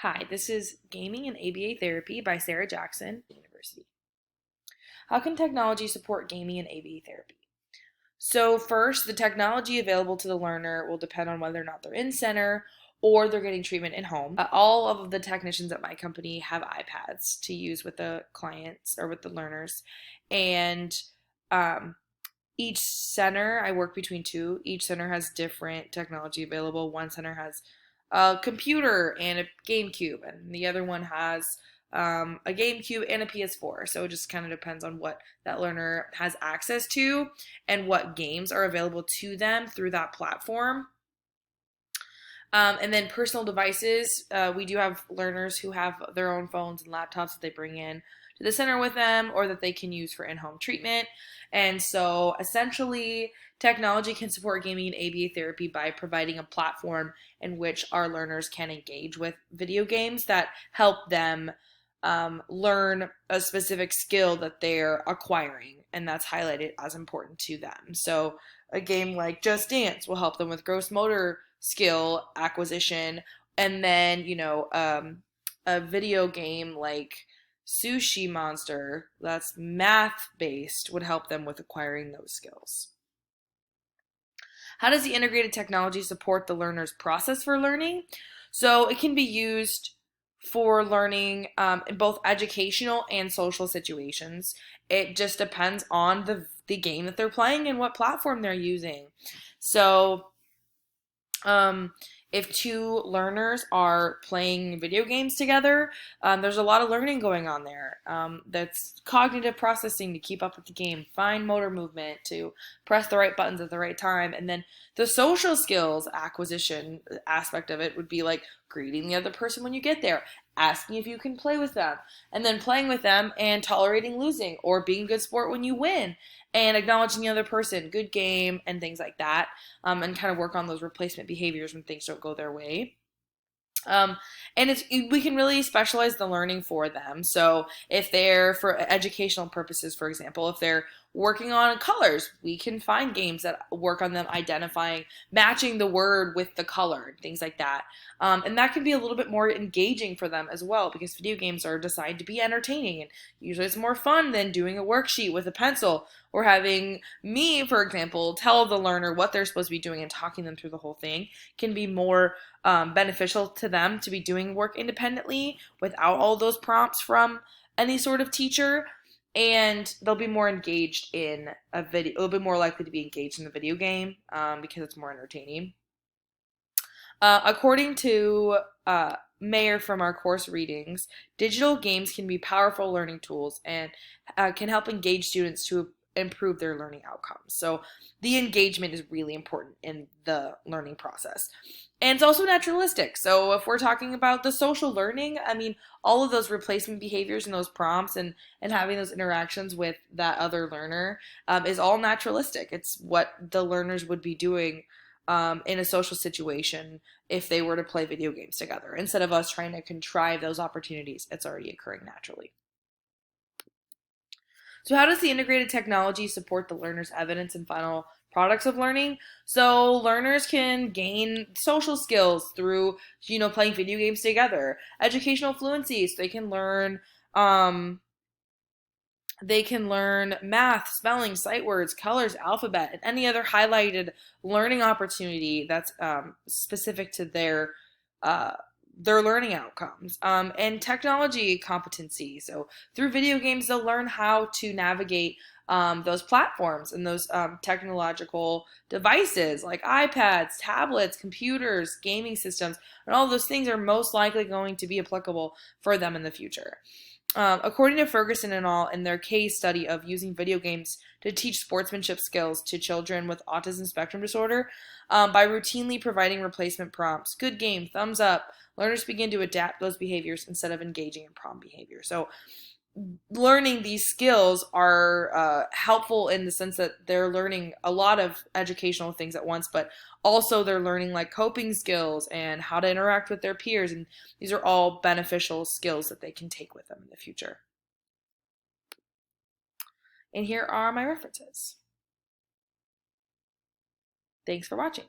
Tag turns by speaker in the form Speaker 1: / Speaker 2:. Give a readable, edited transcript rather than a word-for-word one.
Speaker 1: Hi, this is Gaming and ABA Therapy by Sarah Jackson University. How can technology support gaming and ABA therapy? So first, the technology available to the learner will depend on whether or not they're in center or they're getting treatment in home. All of the technicians at my company have iPads to use with the clients or with the learners. And um, each center, I work between two, each center has different technology available. One center has a computer and a GameCube, and the other one has a GameCube and a PS4. So it just kind of depends on what that learner has access to and what games are available to them through that platform. And then personal devices, we do have learners who have their own phones and laptops that they bring in to the center with them or that they can use for in-home treatment. And so essentially, technology can support gaming and ABA therapy by providing a platform in which our learners can engage with video games that help them learn a specific skill that they're acquiring, and that's highlighted as important to them. So a game like Just Dance will help them with gross motor skill acquisition, and then a video game like Sushi Monster that's math based would help them with acquiring those skills. How does the integrated technology support the learner's process for learning? So it can be used for learning in both educational and social situations. It just depends on the game that they're playing and what platform they're using. So um, if two learners are playing video games together, there's a lot of learning going on there. That's cognitive processing to keep up with the game, fine motor movement to press the right buttons at the right time, and then the social skills acquisition aspect of it would be like greeting the other person when you get there, asking if you can play with them, and then playing with them and tolerating losing or being a good sport when you win and acknowledging the other person, good game, and things like that, and kind of work on those replacement behaviors when things don't go their way. Um, and we can really specialize the learning for them. So if they're for educational purposes, for example, if they're working on colors, we can find games that work on them identifying, matching the word with the color, things like that. And that can be a little bit more engaging for them as well because video games are designed to be entertaining. And usually it's more fun than doing a worksheet with a pencil or having me, for example, tell the learner what they're supposed to be doing and talking them through the whole thing can be more beneficial to them to be doing work independently without all those prompts from any sort of teacher, and they'll be more engaged in a video, a little bit more likely to be engaged in the video game because it's more entertaining. According to Mayer from our course readings, digital games can be powerful learning tools and can help engage students to improve their learning outcomes. So the engagement is really important in the learning process. And it's also naturalistic. So if we're talking about the social learning, I mean, all of those replacement behaviors and those prompts and having those interactions with that other learner is all naturalistic. It's what the learners would be doing in a social situation if they were to play video games together. Instead of us trying to contrive those opportunities, it's already occurring naturally. So how does the integrated technology support the learner's evidence and final products of learning? So learners can gain social skills through, playing video games together. Educational fluency, so they can learn math, spelling, sight words, colors, alphabet, and any other highlighted learning opportunity that's specific to their learning outcomes, and technology competency. So through video games, they'll learn how to navigate those platforms and those technological devices like iPads, tablets, computers, gaming systems, and all those things are most likely going to be applicable for them in the future. According to Ferguson and all, in their case study of using video games to teach sportsmanship skills to children with autism spectrum disorder, by routinely providing replacement prompts, good game, thumbs up, learners begin to adapt those behaviors instead of engaging in prompt behavior. So learning these skills are helpful in the sense that they're learning a lot of educational things at once, but also they're learning like coping skills and how to interact with their peers, and these are all beneficial skills that they can take with them in the future. And here are my references. Thanks for watching.